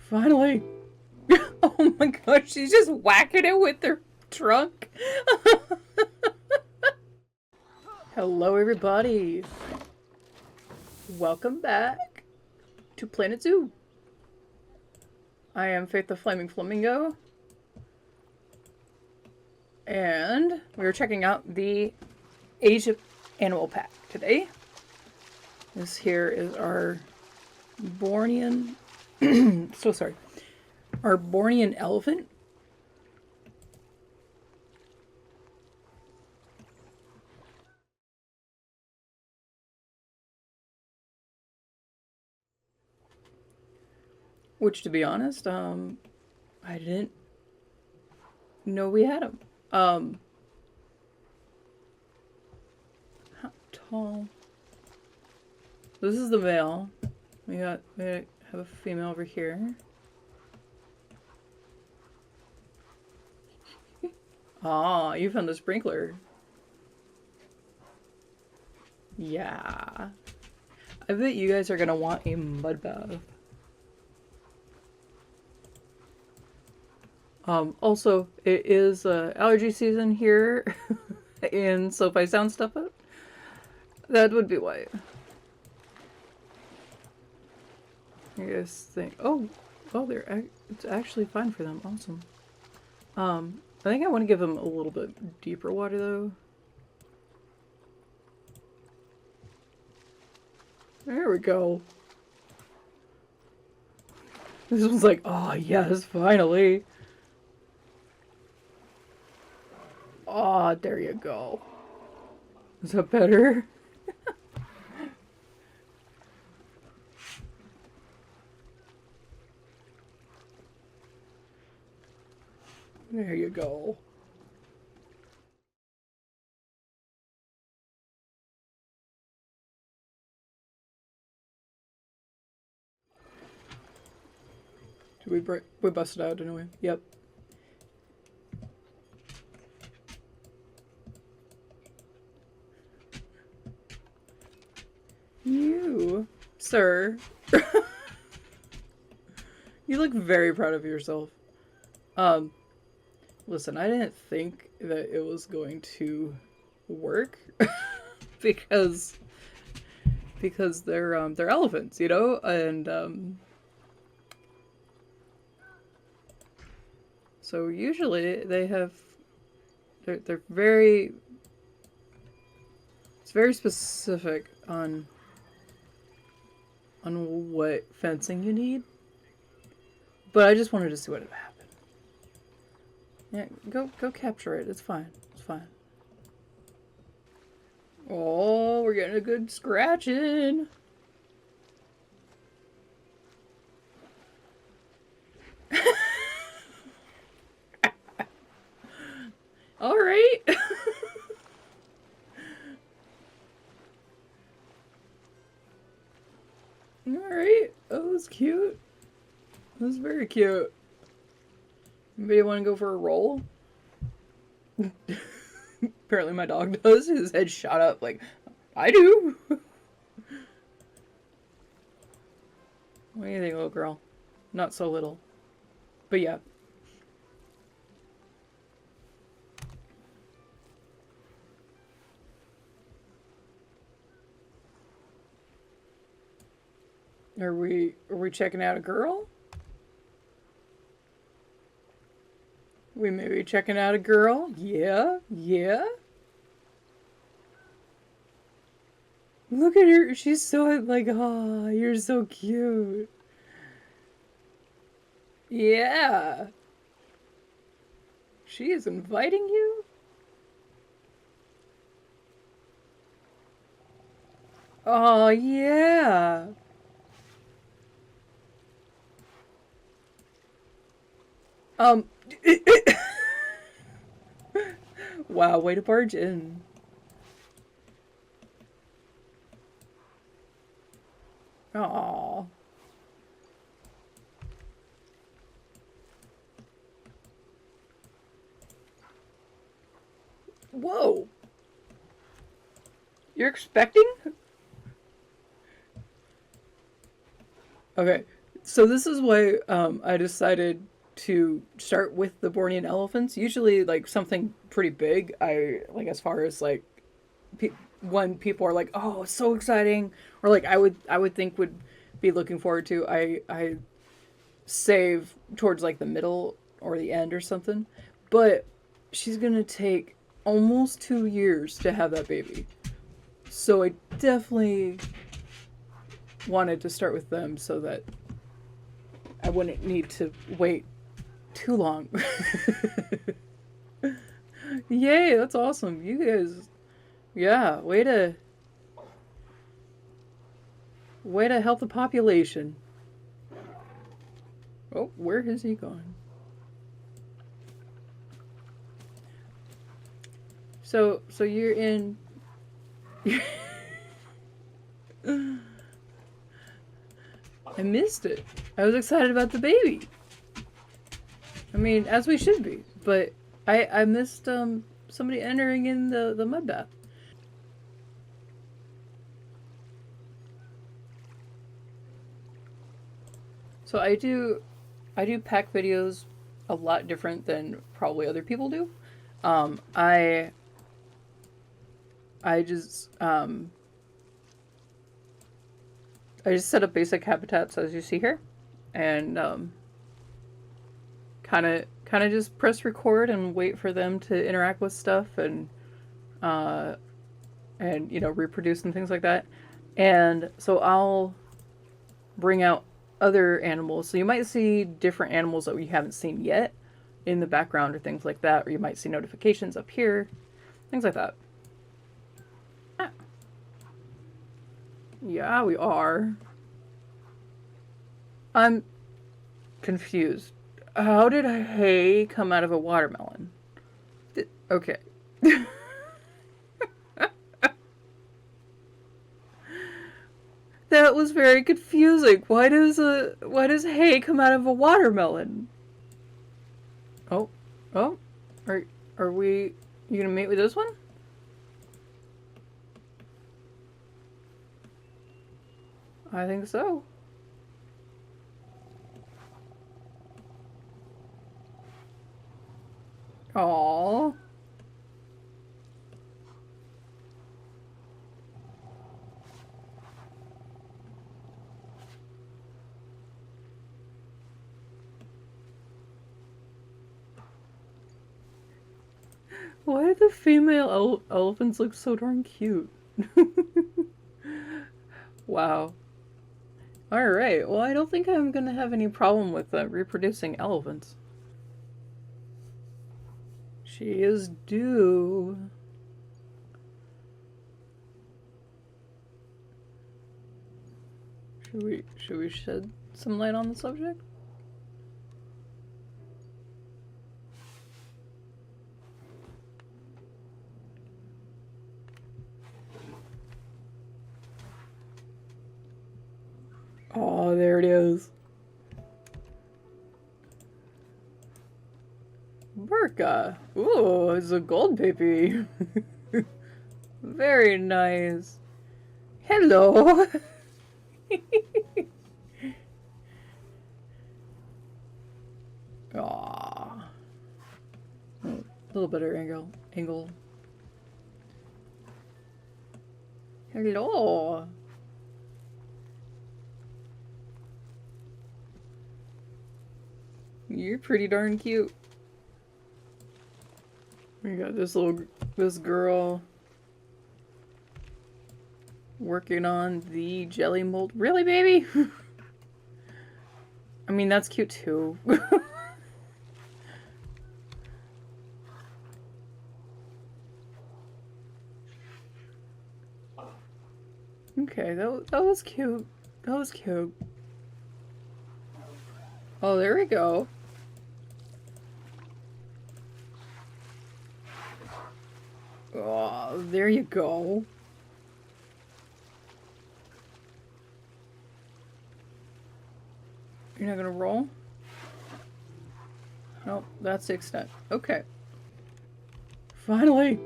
Finally! Oh my gosh, she's just whacking it with her trunk. Hello everybody! Welcome back to Planet Zoo. I am Faith the Flaming Flamingo. And we're checking out the Age of Animal pack today. This here is our Bornean... so sorry. Our Bornean Elephant. Which, to be honest, I didn't know we had him. How tall? This is the male. We have a female over here. Ah, you found the sprinkler. Yeah. I bet you guys are gonna want a mud bath. Also, it is allergy season here, and so if I sound stuff up, that would be why. You guys think, oh, it's actually fine for them. Awesome. I think I want to give them a little bit deeper water though. There we go. This one's like, oh yes, finally. Oh, there you go. Is that better? There you go. Did we busted out, didn't we? Yep. You, sir. You look very proud of yourself. Listen, I didn't think that it was going to work because they're elephants, you know, and so usually they have they're very it's very specific on what fencing you need. But I just wanted to see what had happened. Yeah, go capture it. It's fine. It's fine. Oh, we're getting a good scratching. All right. All right. Oh, that was cute. That was very cute. Anybody want to go for a roll? Apparently my dog does. His head shot up like, I do. What do you think, little girl? Not so little. But yeah. Are we checking out a girl? We may be checking out a girl. Yeah, yeah. Look at her. She's so like, oh, you're so cute. Yeah. She is inviting you? Oh, yeah. Wow, way to barge in. Aww. Whoa. You're expecting? Okay. So this is why I decided to start with the Bornean elephants. Usually, like something pretty big. I like as far as like when people are like, "Oh, it's so exciting," or like I would think would be looking forward to. I save towards like the middle or the end or something. But she's gonna take almost 2 years to have that baby. So I definitely wanted to start with them so that I wouldn't need to wait too long. Yay, that's awesome. You guys, yeah, way to help the population. Oh, where is he going? So you're in. I missed it. I was excited about the baby. I mean, as we should be. But I missed somebody entering in the mud bath. So I do pack videos a lot different than probably other people do. I just I just set up basic habitats as you see here, and kind of just press record and wait for them to interact with stuff uh, and reproduce and things like that. And so I'll bring out other animals. So you might see different animals that we haven't seen yet in the background or things like that, or you might see notifications up here, things like that. Ah. Yeah, we are. I'm confused. How did hay come out of a watermelon? Okay. That was very confusing. Why does hay come out of a watermelon? Oh, oh, are we? You gonna mate with this one? I think so. Aww. Why do the female elephants look so darn cute? Wow. Alright, well, I don't think I'm gonna have any problem with reproducing elephants. She is due. Should we shed some light on the subject? Oh, there it is. Burka. Ooh, it's a gold baby. Very nice. Hello. Aww. A little better angle. Hello. You're pretty darn cute. We got this girl working on the jelly mold. Really, baby? I mean, that's cute too. Okay, that was cute. That was cute. Oh, there we go. Oh, there you go. You're not gonna roll? Nope, that's the extent. Okay. Finally!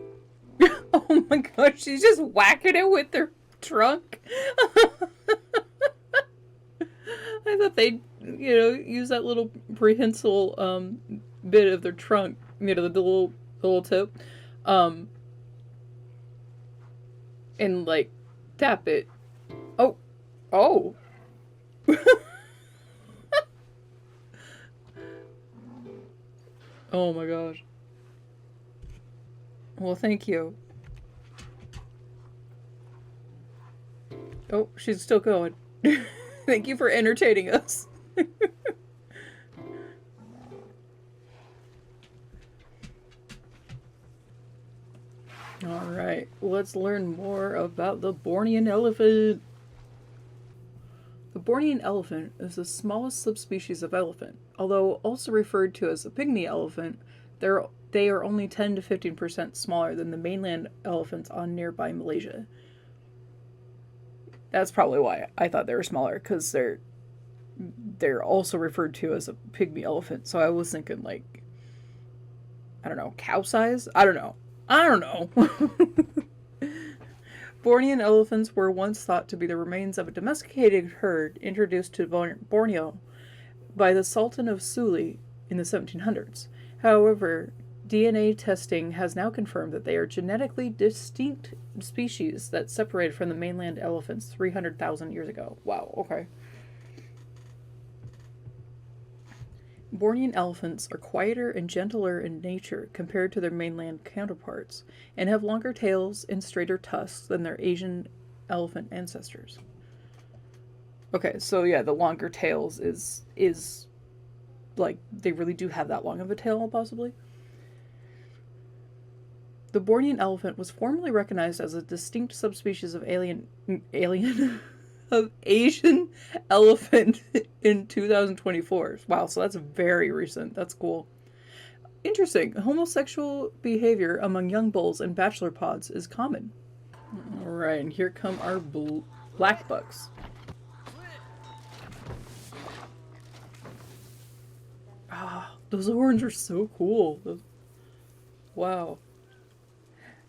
Oh my gosh, she's just whacking it with her trunk. I thought use that little prehensile bit of their trunk, the little tip, um, and like tap it. Oh, oh. Oh my gosh. Well, thank you. Oh, she's still going. Thank you for entertaining us. Alright, let's learn more about the Bornean elephant. The Bornean elephant is the smallest subspecies of elephant. Although also referred to as a pygmy elephant, they are only 10 to 15% smaller than the mainland elephants on nearby Malaysia. That's probably why I thought they were smaller, because they're also referred to as a pygmy elephant. So I was thinking like, I don't know, cow size? I don't know. Bornean elephants were once thought to be the remains of a domesticated herd introduced to Borneo by the Sultan of Suli in the 1700s. However, DNA testing has now confirmed that they are genetically distinct species that separated from the mainland elephants 300,000 years ago. Wow, okay. Bornean elephants are quieter and gentler in nature compared to their mainland counterparts, and have longer tails and straighter tusks than their Asian elephant ancestors. Okay, so yeah, the longer tails is like they really do have that long of a tail, possibly. The Bornean elephant was formerly recognized as a distinct subspecies of alien of Asian elephant in 2024. Wow, so that's very recent. That's cool. Interesting. Homosexual behavior among young bulls and bachelor pods is common. All right, and here come our Blackbucks. Ah, those horns are so cool. Wow.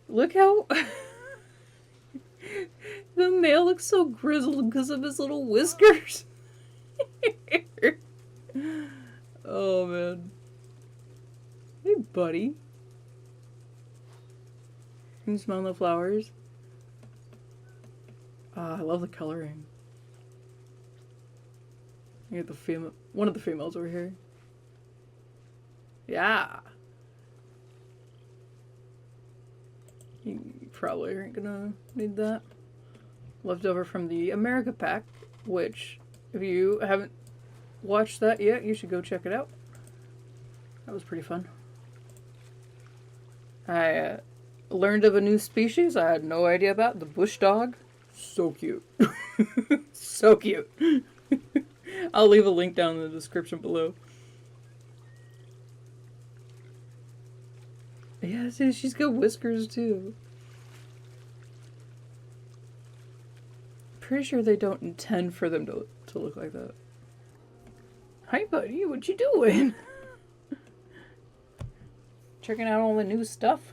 Look how the male looks so grizzled because of his little whiskers. Oh man. Hey buddy. Can you smell the flowers? Ah, I love the coloring. You get the female, one of the females over here. Yeah. You probably aren't gonna need that. Left over from the America pack, which, if you haven't watched that yet, you should go check it out. That was pretty fun. I learned of a new species I had no idea about, the bush dog. So cute. So cute. I'll leave a link down in the description below. Yeah, see, she's got whiskers too. Pretty sure they don't intend for them to look like that. Hi buddy, what you doing? Checking out all the new stuff?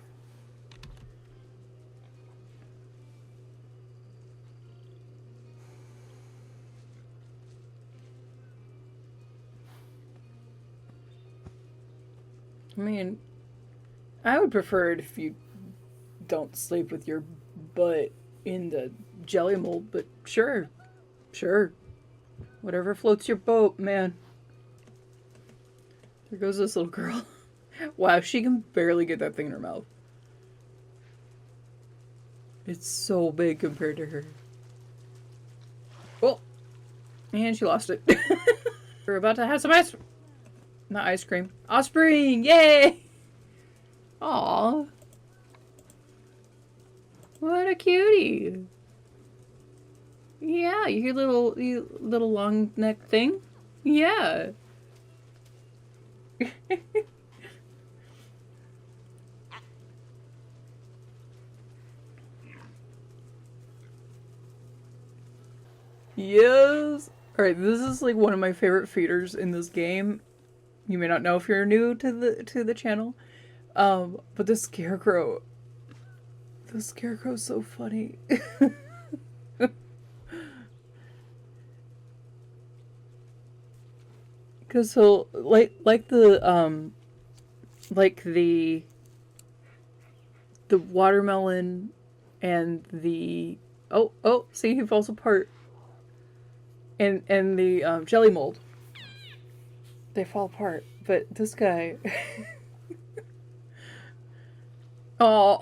I mean, I would prefer it if you don't sleep with your butt in the jelly mold, but sure. Sure. Whatever floats your boat, man. There goes this little girl. Wow, she can barely get that thing in her mouth. It's so big compared to her. Oh! And she lost it. We're about to have some not ice cream. Offspring! Yay! Aw. What a cutie. Yeah, you little long neck thing? Yeah. Yes. Alright, this is like one of my favorite feeders in this game. You may not know if you're new to the channel. But the scarecrow's so funny. Cause he'll like the watermelon and the see, he falls apart, and the jelly mold, they fall apart, but this guy oh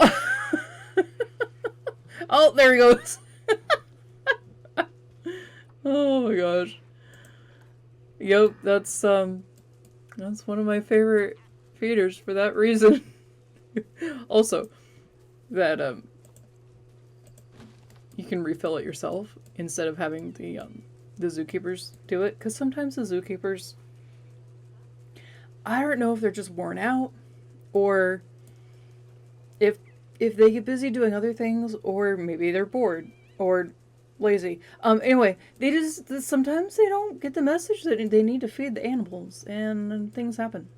oh, there he goes. Oh my gosh. Yep, that's one of my favorite feeders for that reason. Also, that you can refill it yourself instead of having the zookeepers do it, because sometimes the zookeepers, I don't know if they're just worn out, or if they get busy doing other things, or maybe they're bored or lazy. Anyway, they just sometimes they don't get the message that they need to feed the animals, and things happen.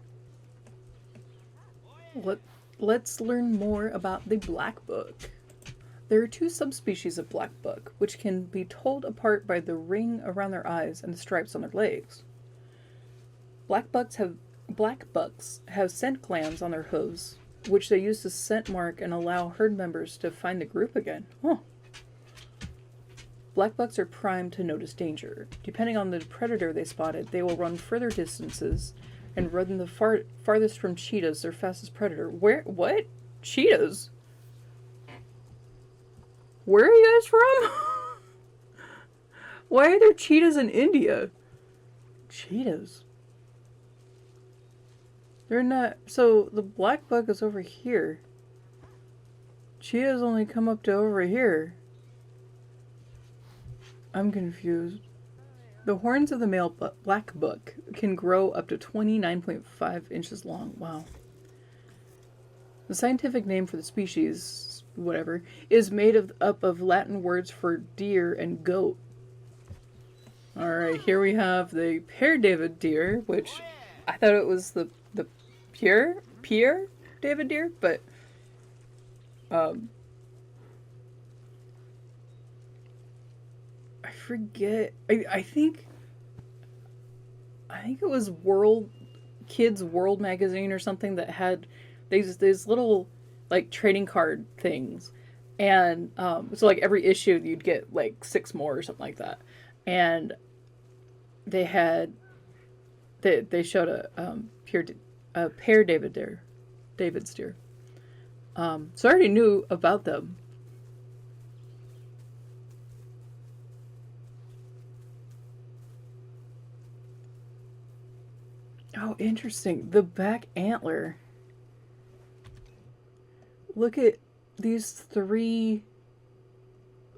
Let's learn more about the Blackbuck. There are two subspecies of Blackbuck, which can be told apart by the ring around their eyes and the stripes on their legs. Blackbucks have scent glands on their hooves, which they use to scent mark and allow herd members to find the group again. Huh. Blackbucks are primed to notice danger. Depending on the predator they spotted, they will run further distances and run the farthest from cheetahs, their fastest predator. Where? What? Cheetahs? Where are you guys from? Why are there cheetahs in India? Cheetahs? They're not... So, the Blackbuck is over here. Cheetahs only come up to over here. I'm confused. The horns of the male Blackbuck can grow up to 29.5 inches long. Wow. The scientific name for the species, whatever, is made up of Latin words for deer and goat. Alright, here we have the Père David deer, which I thought it was the Père David deer, but I forget. I think it was Kids World magazine or something that had these little like trading card things, and so like every issue you'd get like 6 more or something like that, and they showed a Père David's deer. So I already knew about them. Oh, interesting. The back antler. Look at these 3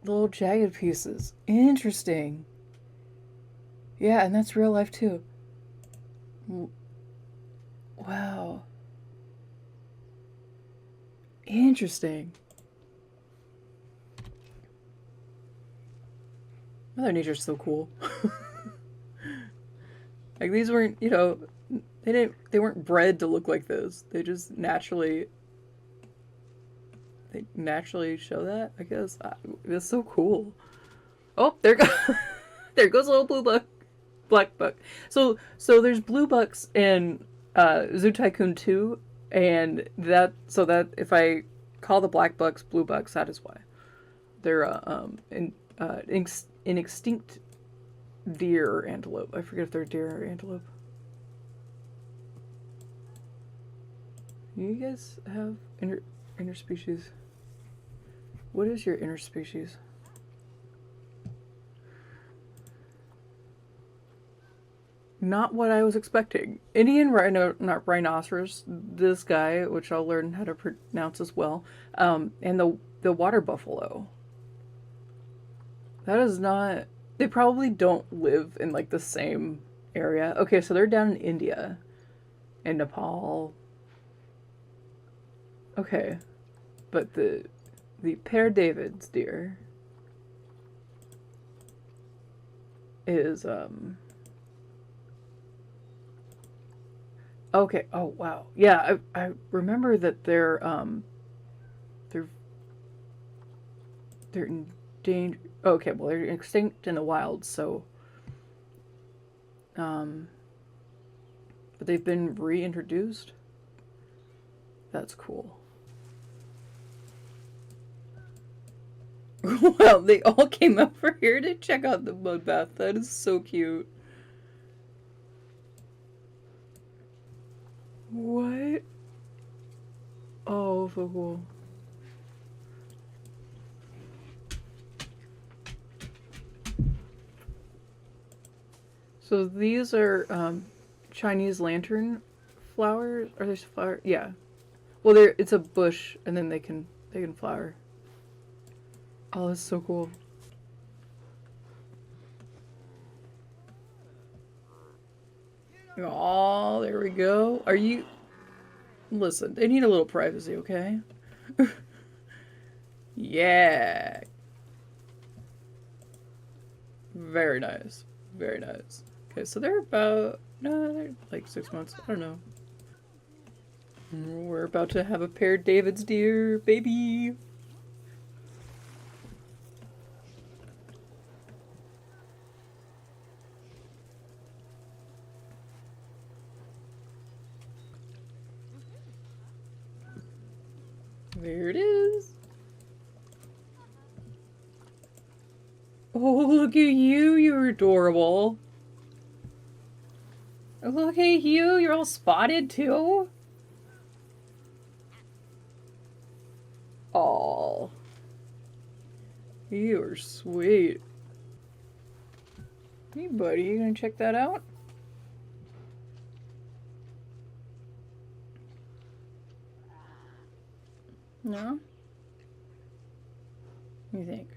little jagged pieces. Interesting. Yeah, and that's real life too. Wow. Interesting. Mother Nature's so cool. Like, these weren't, they weren't bred to look like this. They just naturally show that, I guess. It's so cool. Oh, there goes there goes a little Blackbuck. So there's blue bucks in Zoo Tycoon 2, and that if I call the Blackbucks blue bucks, that is why. They're an extinct deer or antelope. I forget if they're deer or antelope. You guys have interspecies. What is your interspecies? Not what I was expecting. Indian not rhinoceros, this guy, which I'll learn how to pronounce as well, and the water buffalo. That is not... They probably don't live in, like, the same area. Okay, so they're down in India. And Nepal. Okay. But the Père David's deer is, okay, oh, wow. Yeah, I remember that they're endangered. Okay, well, they're extinct in the wild, so, but they've been reintroduced. That's cool. Well, they all came over here to check out the mud bath. That is so cute. What? Oh, so cool. So these are Chinese lantern flowers. Are they flowers? Yeah. Well, it's a bush, and then they can flower. Oh, that's so cool. Oh, there we go. Are you... Listen, they need a little privacy, okay? Yeah. Very nice. Very nice. Okay, so they're about... No, they're like 6 months. I don't know. We're about to have a paired David's deer baby. There it is. Oh, look at you. You're adorable. Look at you. You're all spotted too. Oh, you are sweet. Hey, buddy, you gonna check that out? No? What do you think?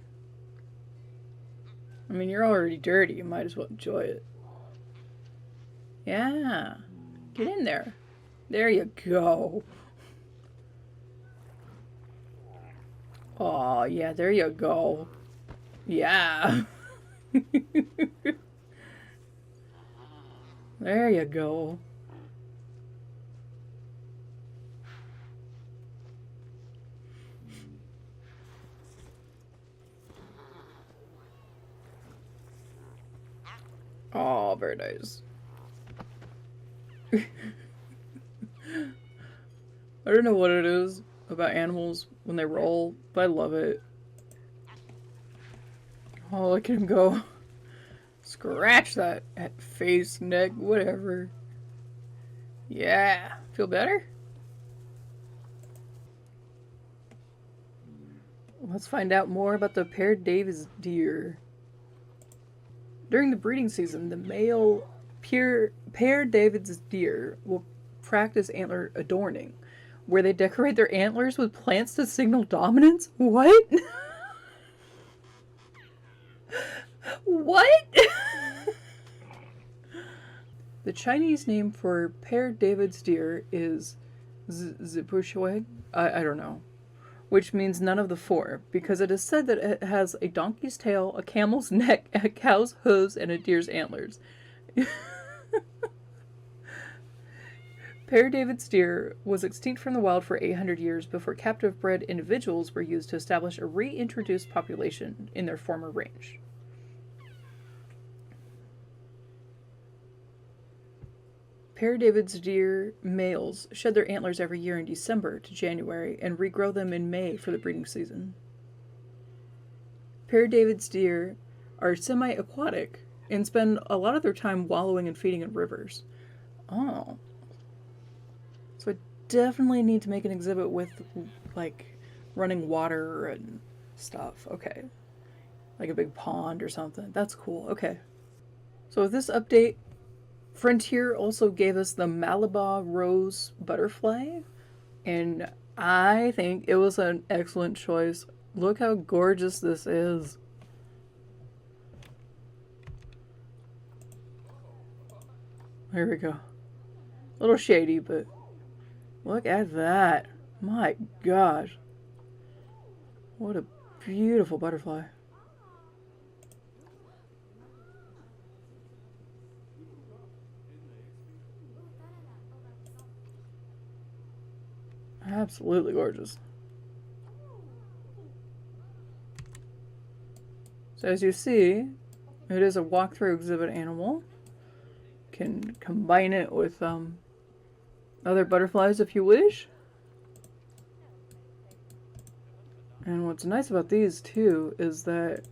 I mean, you're already dirty. You might as well enjoy it. Yeah. Get in there. There you go. Oh, yeah, there you go. Yeah. There you go. Oh, very nice. I don't know what it is about animals when they roll, but I love it. Oh, look at him go. Scratch that face, neck, whatever. Yeah. Feel better? Let's find out more about the paired Davis deer. During the breeding season, the male paired David's deer will practice antler adorning, where they decorate their antlers with plants to signal dominance. What? What? The Chinese name for paired David's deer is Zipushui. I don't know. Which means none of the four, because it is said that it has a donkey's tail, a camel's neck, a cow's hooves, and a deer's antlers. Père David's deer was extinct from the wild for 800 years before captive-bred individuals were used to establish a reintroduced population in their former range. Père David's deer males shed their antlers every year in December to January and regrow them in May for the breeding season. Père David's deer are semi-aquatic and spend a lot of their time wallowing and feeding in rivers. Oh. So I definitely need to make an exhibit with, like, running water and stuff. Okay. Like a big pond or something. That's cool. Okay. So with this update, Frontier also gave us the Malabar Rose Butterfly, and I think it was an excellent choice. Look how gorgeous this is. There we go. A little shady, but look at that. My gosh. What a beautiful butterfly. Absolutely gorgeous. So as you see, it is a walkthrough exhibit animal. can combine it with other butterflies if you wish. And what's nice about these too is that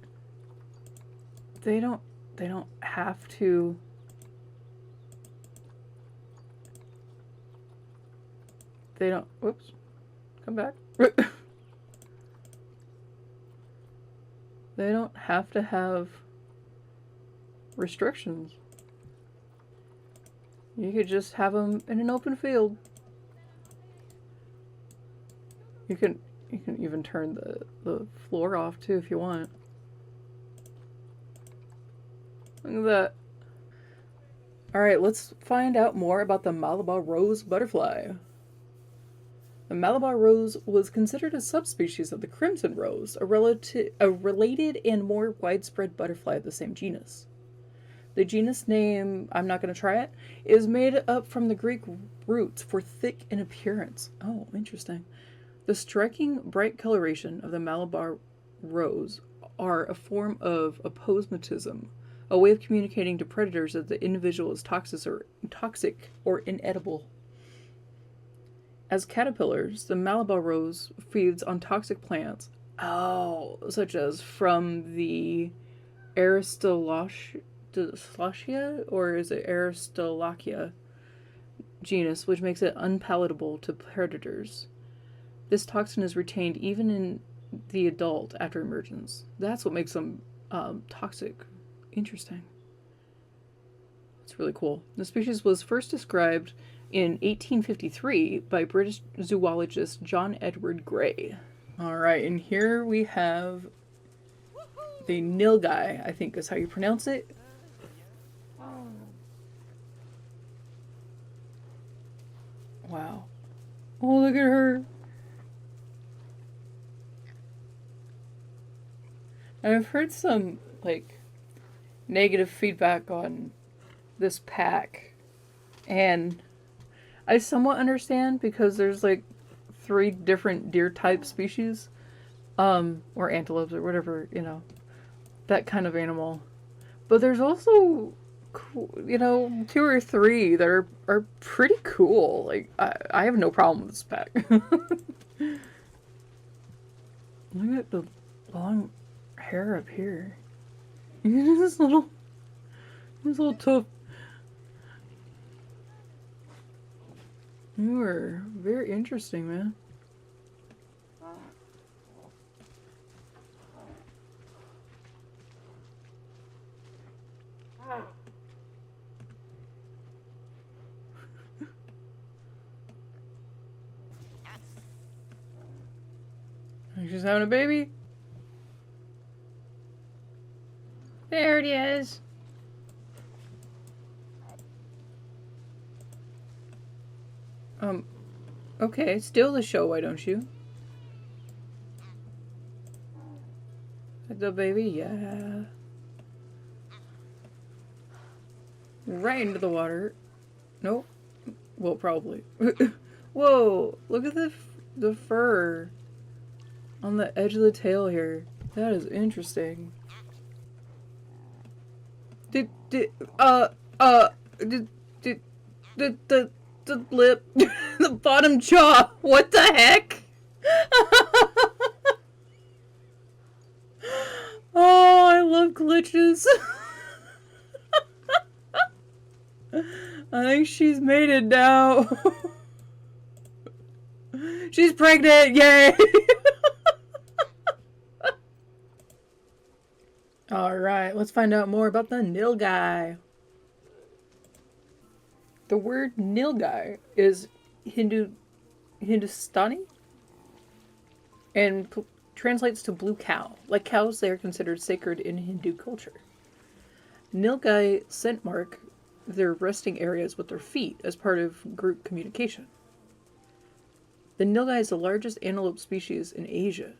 they don't have to whoops, come back. They don't have to have restrictions. You could just have them in an open field. You can even turn the floor off too if you want. Look at that. Alright, let's find out more about the Malabar Rose Butterfly. The Malabar Rose was considered a subspecies of the Crimson Rose, a related and more widespread butterfly of the same genus. The genus name, I'm not going to try it, is made up from the Greek roots for thick in appearance. Oh, interesting. The striking bright coloration of the Malabar Rose are a form of aposematism, a way of communicating to predators that the individual is toxic or inedible. As caterpillars, the Malabar rose feeds on toxic plants, such as from the Aristolochia, or is it Aristolochia genus, which makes it unpalatable to predators. This toxin is retained even in the adult after emergence. That's what makes them toxic. Interesting. That's really cool. The species was first described in 1853 by British zoologist John Edward Gray. Alright, and here we have the Nilgai, I think is how you pronounce it. Wow. Oh, look at her. I've heard some, like, negative feedback on this pack, and I somewhat understand because there's like 3 different deer type species, or antelopes or whatever, you know, that kind of animal. But there's also, you know, 2 or 3 that are pretty cool. Like, I have no problem with this pack. Look at the long hair up here. This little tuft. You are very interesting, man. She's having a baby. There it is. Okay, steal the show, why don't you? The baby, yeah. Right into the water. Nope. Well, probably. Whoa, look at the fur on the edge of the tail here. That is interesting. The lip, the bottom jaw. What the heck? Oh, I love glitches. I think she's made it now. She's pregnant, yay! Alright, let's find out more about the Nilgai. The word Nilgai is Hindustani and translates to blue cow. Like cows, they are considered sacred in Hindu culture. Nilgai scent mark their resting areas with their feet as part of group communication. The Nilgai is the largest antelope species in Asia.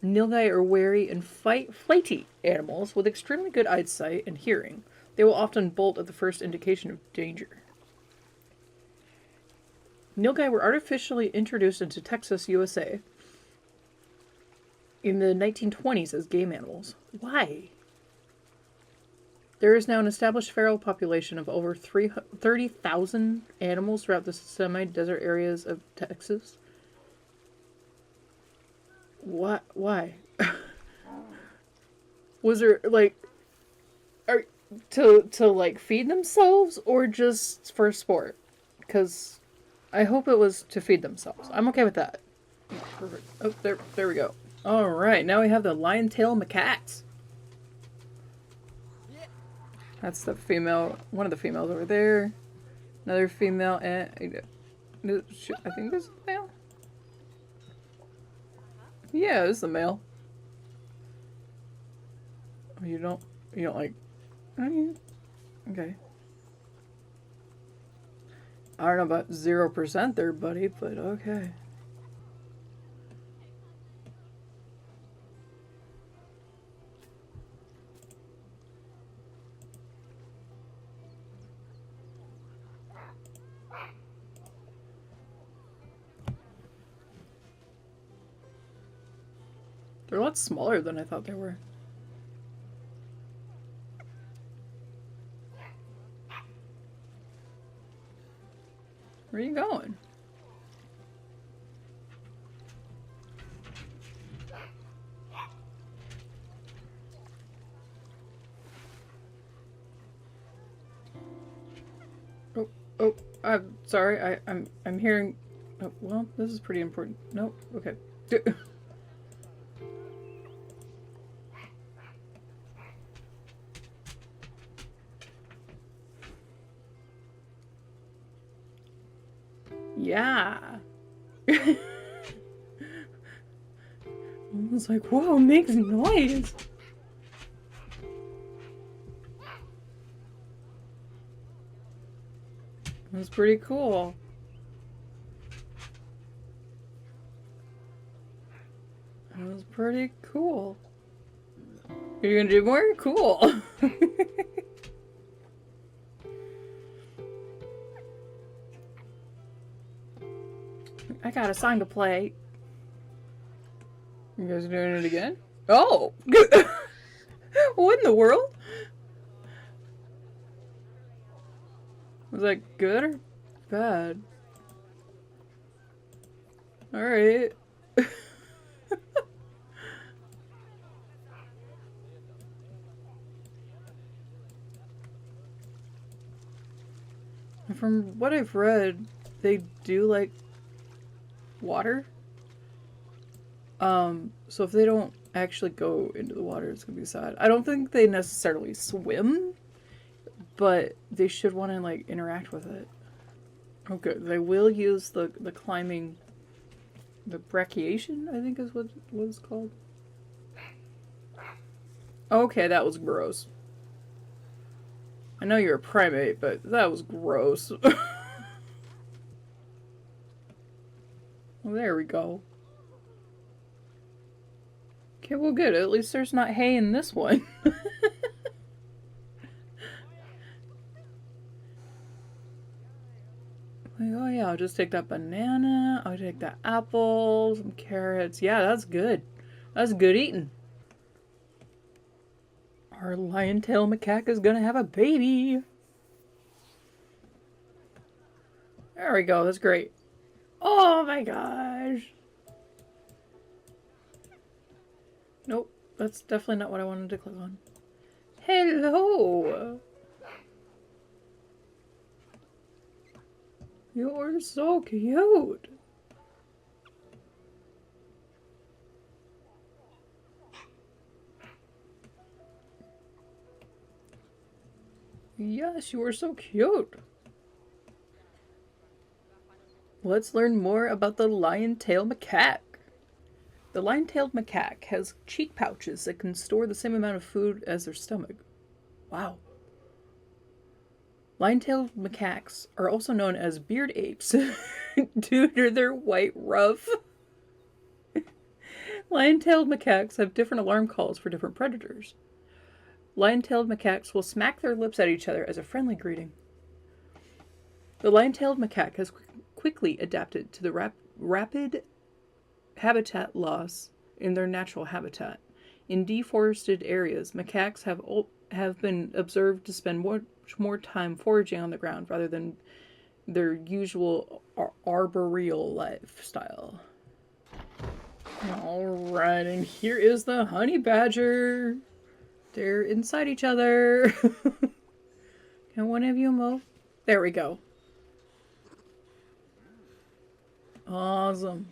Nilgai are wary and flighty animals with extremely good eyesight and hearing. They will often bolt at the first indication of danger. Nilgai were artificially introduced into Texas, USA in the 1920s as game animals. Why? There is now an established feral population of over 30,000 animals throughout the semi-desert areas of Texas. What? Why? Was there, like, to like feed themselves or just for sport? Because I hope it was to feed themselves. I'm okay with that. Perfect. Oh, there we go. All right, now we have the lion-tailed macaques. That's the female, one of the females over there. Another female, and I think this is the male. Yeah, this is the male. Oh, you don't like. Okay. I don't know about 0% there, buddy, but okay. They're a lot smaller than I thought they were. Where are you going? Oh, I'm sorry. I'm hearing. Oh, well, this is pretty important. Nope. Okay. Yeah. I was like, whoa, makes noise. It was pretty cool. It was pretty cool. You're gonna do more? Cool. I got a song to play. You guys are doing it again? Oh! What in the world? Was that good or bad? Alright. From what I've read, they do like water. So if they don't actually go into the water, it's gonna be sad. I don't think they necessarily swim, but they should want to like interact with it. Oh good. They will use the climbing, the brachiation, I think is what it's called. Okay, that was gross. I know you're a primate, but that was gross. Well, there we go. Okay, well good. At least there's not hay in this one. Oh yeah, I'll just take that banana. I'll take that apple, some carrots. Yeah, that's good. That's good eating. Our lion-tailed macaque is gonna have a baby. There we go. That's great. Oh my gosh. Nope. That's definitely not what I wanted to click on. Hello. You're so cute. Yes, you are so cute. Let's learn more about the lion-tailed macaque. The lion-tailed macaque has cheek pouches that can store the same amount of food as their stomach. Wow. Lion-tailed macaques are also known as beard apes due to their white ruff. Lion-tailed macaques have different alarm calls for different predators. Lion-tailed macaques will smack their lips at each other as a friendly greeting. The lion-tailed macaque has quickly adapted to the rapid habitat loss in their natural habitat. In deforested areas, macaques have been observed to spend much more time foraging on the ground rather than their usual arboreal lifestyle. Alright, and here is the honey badger. They're inside each other. Can one of you move? There we go. Awesome.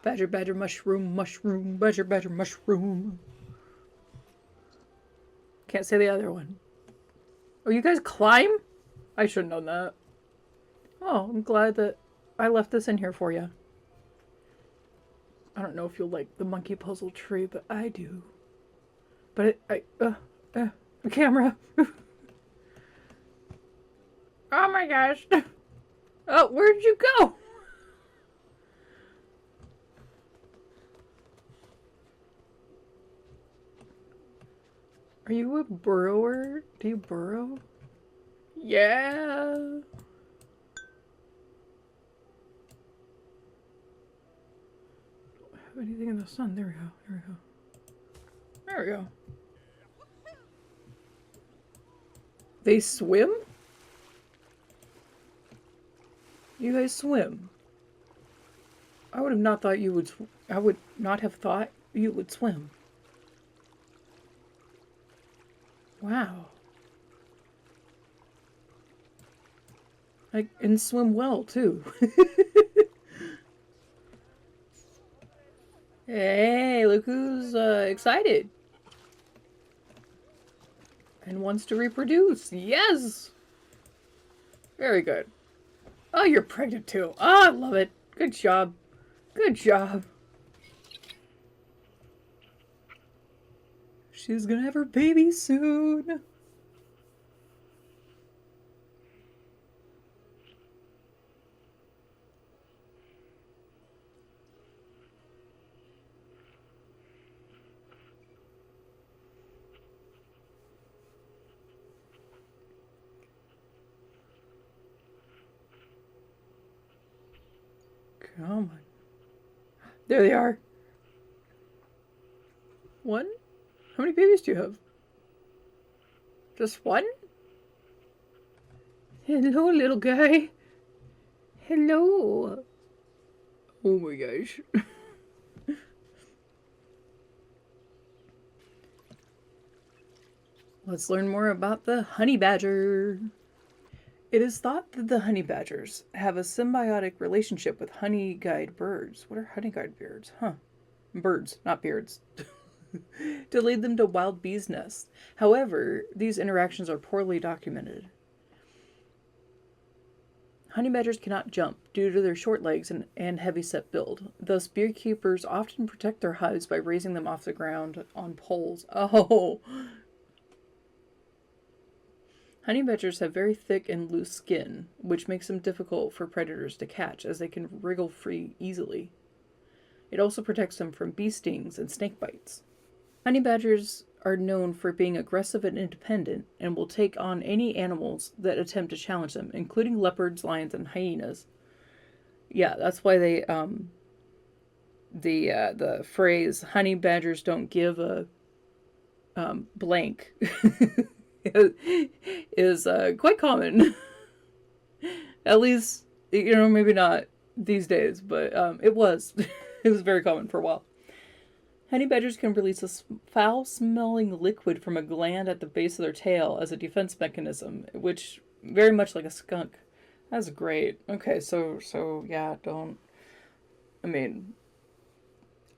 Badger, badger, mushroom, mushroom, badger, badger, mushroom. Can't say the other one. Oh, you guys climb? I should have known that. Oh, I'm glad that I left this in here for you. I don't know if you'll like the monkey puzzle tree, but I do. But camera. Oh my gosh. Oh, where'd you go? Are you a burrower? Do you burrow? Yeah. Don't have anything in the sun. There we go. There we go. There we go. They swim? You guys swim? I would have not thought you would. I would not have thought you would swim. Wow. And swim well, too. Hey, look who's excited. And wants to reproduce. Yes! Very good. Oh, you're pregnant, too. Oh, I love it. Good job. Good job. She's gonna have her baby soon. Come on. There they are. One? How many babies do you have? Just one? Hello, little guy. Hello. Oh my gosh. Let's learn more about the honey badger. It is thought that the honey badgers have a symbiotic relationship with honey-guide birds. What are honey-guide birds? Huh. Birds, not beards. To lead them to wild bees' nests. However, these interactions are poorly documented. Honey badgers cannot jump due to their short legs and heavy-set build. Thus, beekeepers often protect their hives by raising them off the ground on poles. Oh! Honey badgers have very thick and loose skin, which makes them difficult for predators to catch, as they can wriggle free easily. It also protects them from bee stings and snake bites. Honey badgers are known for being aggressive and independent, and will take on any animals that attempt to challenge them, including leopards, lions, and hyenas. Yeah, that's why they, the phrase, honey badgers don't give a, blank, is quite common. At least, you know, maybe not these days, but it was. It was very common for a while. Honey badgers can release a foul-smelling liquid from a gland at the base of their tail as a defense mechanism, which very much like a skunk. That's great. Okay, so yeah, don't. I mean,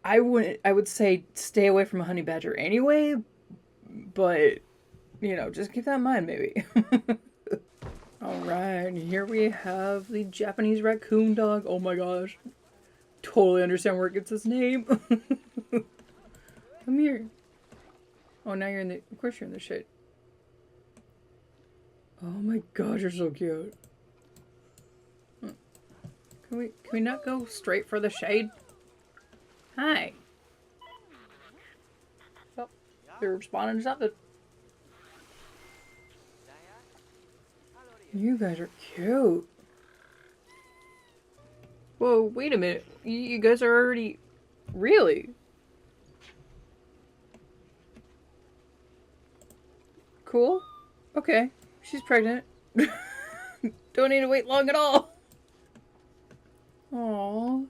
I would say stay away from a honey badger anyway, but you know, just keep that in mind, maybe. Alright, here we have the Japanese raccoon dog. Oh my gosh. Totally understand where it gets its name. Come here. Oh, now you're in the... Of course you're in the shade. Oh my gosh, you're so cute. Can we not go straight for the shade? Hi. Oh, they're responding to something. You guys are cute. Whoa, wait a minute. You guys are already... Really? Cool. Okay. She's pregnant. Don't need to wait long at all. Aww.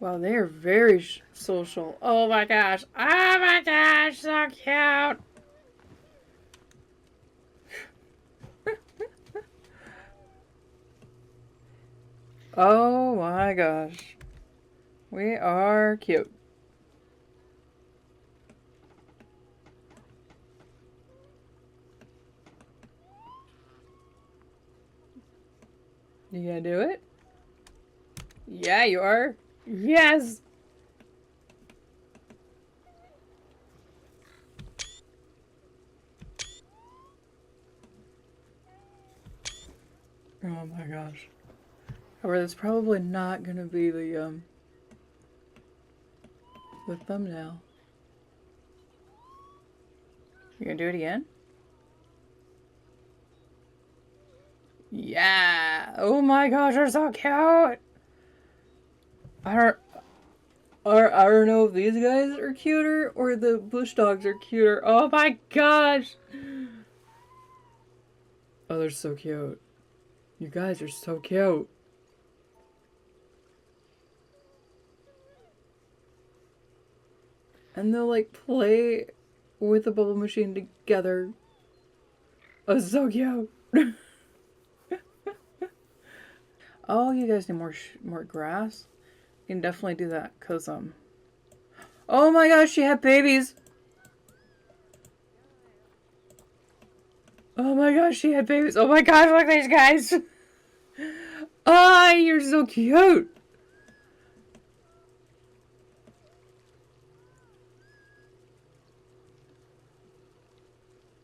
Wow, they are very social. Oh my gosh. Oh my gosh, so cute. Oh my gosh. We are cute. You gonna do it? Yeah, you are. Yes! Oh my gosh. However, that's probably not gonna be the thumbnail. You gonna do it again? Yeah! Oh my gosh, you're so cute! I don't know if these guys are cuter or the bush dogs are cuter. Oh my gosh! Oh, they're so cute. You guys are so cute. And they'll like play with the bubble machine together. Oh, so cute. Oh, you guys need more grass? You can definitely do that, cause oh my gosh, she had babies! Oh my gosh, she had babies! Oh my gosh, look at these guys! Ah, oh, you're so cute!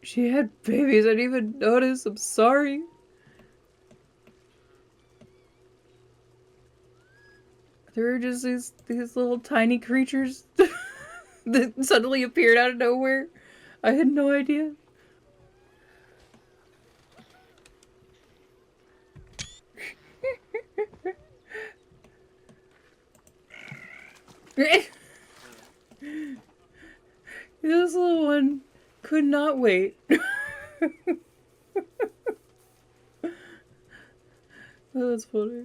She had babies, I didn't even notice, I'm sorry. There were just these little tiny creatures that suddenly appeared out of nowhere. I had no idea. This little one could not wait. Oh, that's funny.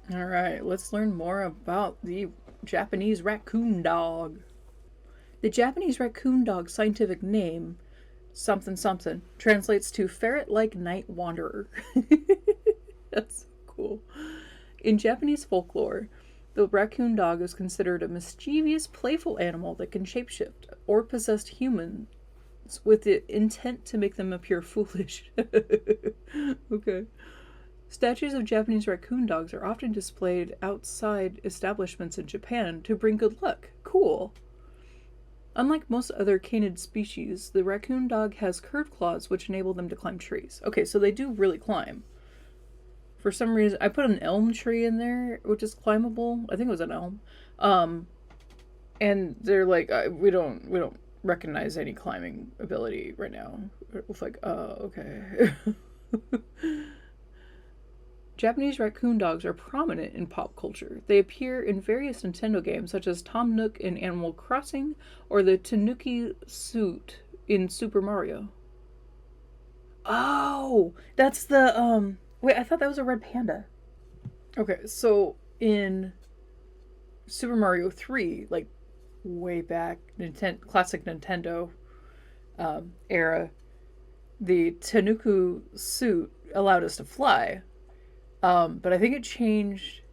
Alright, let's learn more about the Japanese raccoon dog. The Japanese raccoon dog's scientific name, something something, translates to ferret-like night wanderer. That's so cool. In Japanese folklore, the raccoon dog is considered a mischievous, playful animal that can shapeshift or possess humans with the intent to make them appear foolish. Okay. Statues of Japanese raccoon dogs are often displayed outside establishments in Japan to bring good luck. Cool. Unlike most other canid species, the raccoon dog has curved claws which enable them to climb trees. Okay, so they do really climb. For some reason, I put an elm tree in there, which is climbable. I think it was an elm. And they're like, we don't recognize any climbing ability right now. It's like, okay. Japanese raccoon dogs are prominent in pop culture. They appear in various Nintendo games such as Tom Nook in Animal Crossing or the Tanuki suit in Super Mario. Oh, that's the wait, I thought that was a red panda. Okay, so in Super Mario 3, like way back classic Nintendo era, the Tanuki suit allowed us to fly. But I think it changed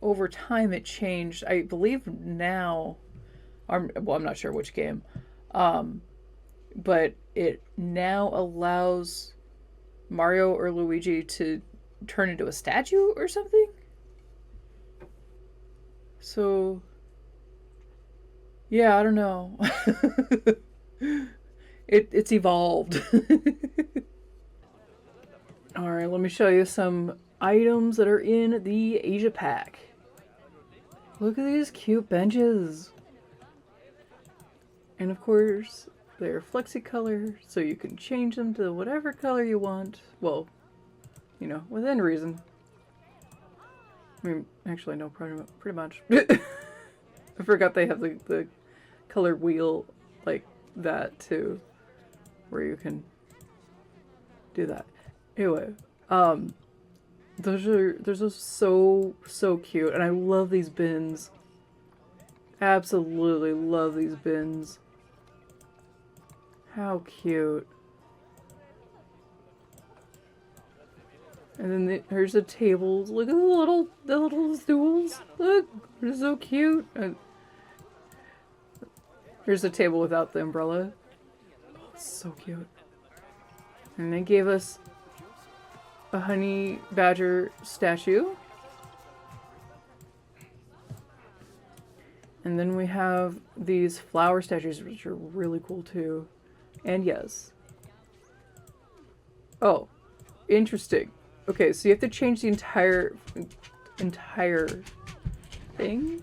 over time. It changed. I believe now, well, I'm not sure which game, but it now allows Mario or Luigi to turn into a statue or something. So, yeah, I don't know. It's evolved. All right, let me show you some items that are in the Asia pack. Look at these cute benches. And of course, they're flexi color, so you can change them to whatever color you want. Well, you know, within reason. I mean, actually, no, pretty much. I forgot they have the colored wheel like that too, where you can do that. Anyway, those are so cute, and I love these bins. Absolutely love these bins. How cute. And then here's the tables. Look at the little stools. Look, they're so cute. Here's the table without the umbrella. Oh, so cute. And they gave us a honey badger statue. And then we have these flower statues, which are really cool too. And yes. Oh, interesting. Okay, so you have to change the entire thing?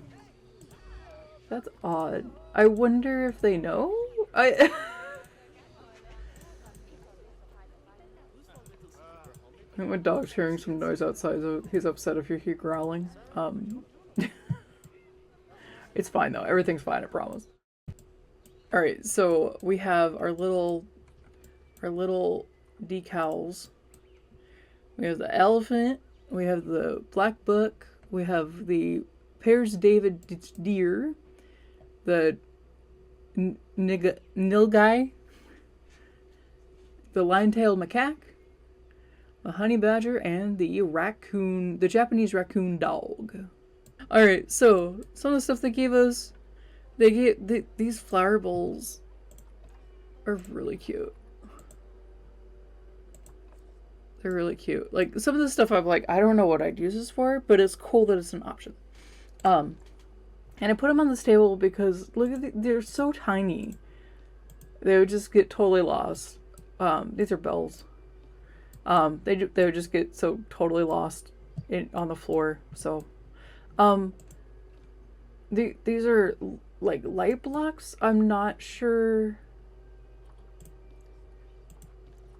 That's odd. I wonder if they know? I think my dog's hearing some noise outside, so he's upset if you hear growling. It's fine though. Everything's fine, I promise. Alright, so we have our little decals. We have the elephant, we have the Blackbuck, we have the Père's David deer, the Nilgai, the lion-tailed macaque, the honey badger, and the Japanese raccoon dog. Alright, so some of the stuff they gave us, these flower bowls are really cute. They're really cute. Like, some of the stuff I'm like, I don't know what I'd use this for, but it's cool that it's an option. And I put them on this table because, look at they're so tiny. They would just get totally lost. These are bells. They would just get so totally lost on the floor. So, these are like light blocks. I'm not sure.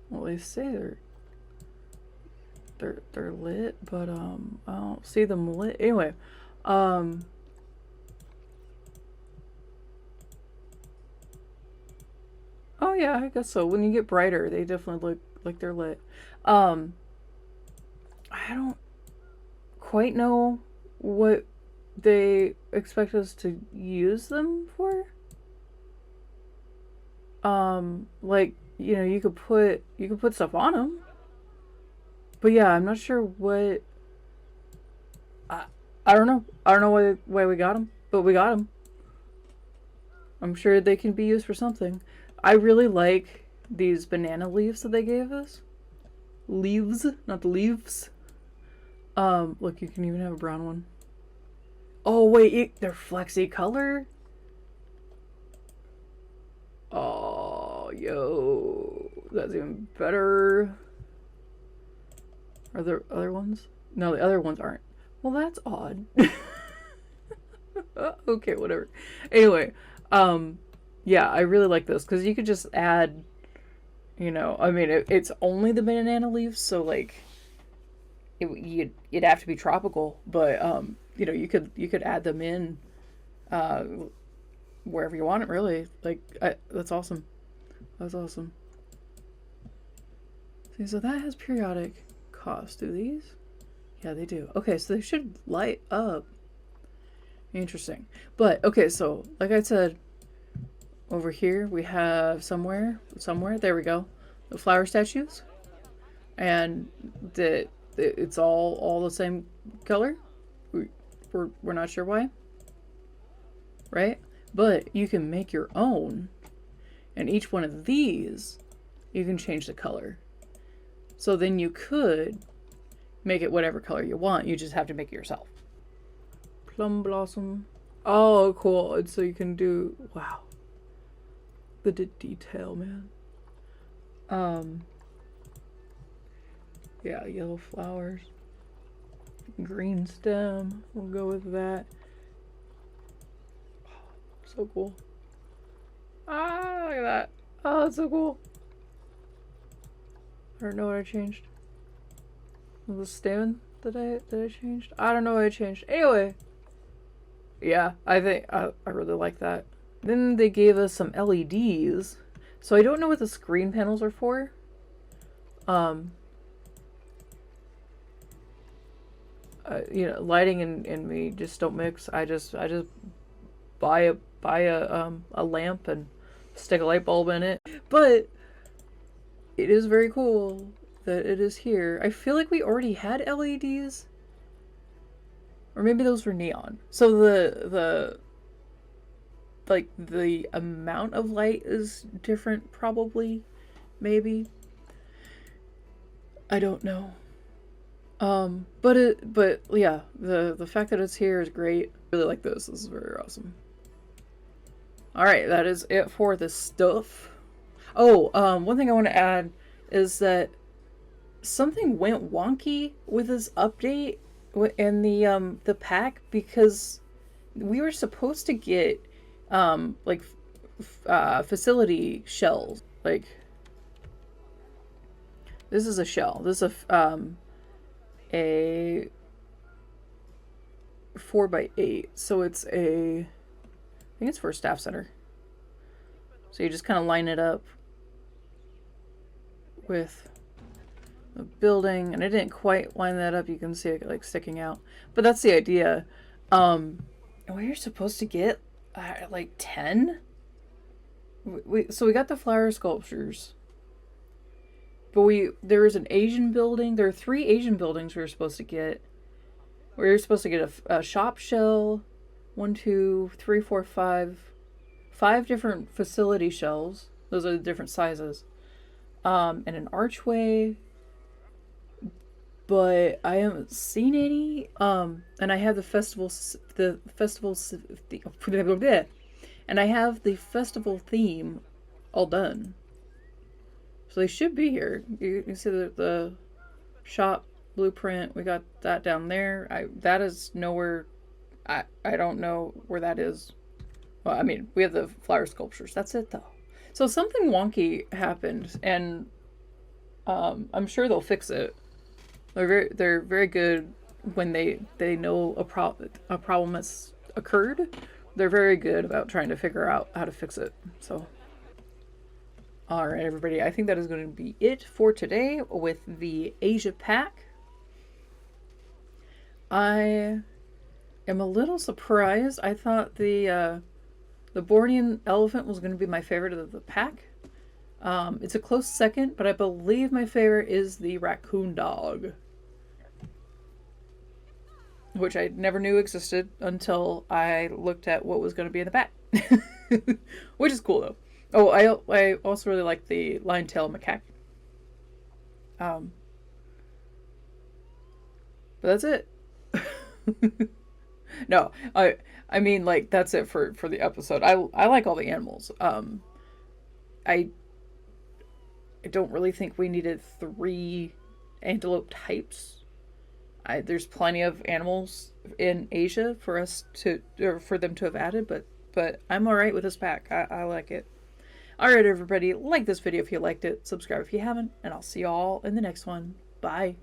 Well, they say they're lit, but I don't see them lit. Anyway, oh yeah, I guess so. When you get brighter, they definitely look like they're lit. I don't quite know what they expect us to use them for. Like, you know, you could put stuff on them. But yeah, I'm not sure what. I don't know. I don't know why we got them, but we got them. I'm sure they can be used for something. I really like these banana leaves that they gave us. Leaves, not the leaves. Look, you can even have a brown one. Oh wait, they're flexi color. Oh, yo, that's even better. Are there other ones? No, the other ones aren't. Well, that's odd. Okay, whatever. Anyway, yeah, I really like this because you could just add, you know, I mean, it's only the banana leaves, so like, you'd have to be tropical, but you know, you could add them in, wherever you want it, really. Like, that's awesome. That's awesome. See, so that has periodic cost. Do these? Yeah, they do. Okay, so they should light up. Interesting. But okay, so like I said, over here we have somewhere, there we go, the flower statues, and it's all the same color. We're not sure why, right? But you can make your own, and each one of these you can change the color. So then you could make it whatever color you want. You just have to make it yourself. Plum blossom. Oh, cool. And so you can do, wow, the detail, man. Yeah, yellow flowers. Green stem. We'll go with that. Oh, so cool. Ah, look at that. Oh, that's so cool. I don't know what I changed. Was the stem that I changed? I don't know what I changed. Anyway, yeah, I think I really like that. Then they gave us some LEDs, so I don't know what the screen panels are for. You know, lighting and me just don't mix. I just buy a lamp and stick a light bulb in it. But it is very cool that it is here. I feel like we already had LEDs, or maybe those were neon. So the like the amount of light is different, probably, maybe. I don't know. But yeah, the fact that it's here is great. I really like this. This is very awesome. All right, that is it for the stuff. Oh, one thing I want to add is that something went wonky with this update in the pack, because we were supposed to get like facility shells. Like, this is a shell. This is a 4x8, so it's I think it's for a staff center. So you just kind of line it up with the building, and I didn't quite line that up. You can see it like sticking out, but that's the idea. We're supposed to get like 10. So we got the flower sculptures, but there is an Asian building. There are 3 Asian buildings we were supposed to get. We were supposed to get a shop shell, 1, 2, 3, 4, 5 different facility shells. Those are the different sizes. And an archway, but I haven't seen any. And I have the festival and I have the festival theme all done. So they should be here. You can see the shop blueprint. We got that down there. That is nowhere. I don't know where that is. Well, I mean, we have the flower sculptures. That's it, though. So something wonky happened, and I'm sure they'll fix it. They're very good when they know a problem has occurred. They're very good about trying to figure out how to fix it. So, all right, everybody. I think that is going to be it for today with the Asia pack. I am a little surprised. I thought the Bornean Elephant was going to be my favorite of the pack. It's a close second, but I believe my favorite is the Raccoon Dog, which I never knew existed until I looked at what was going to be in the pack, which is cool though. Oh, I also really like the lion tail macaque. But that's it. No, I mean, like, that's it for the episode. I like all the animals. I don't really think we needed 3 antelope types. There's plenty of animals in Asia for them to have added, but I'm all right with this pack. I like it. All right, everybody, like this video if you liked it, subscribe if you haven't, and I'll see you all in the next one. Bye.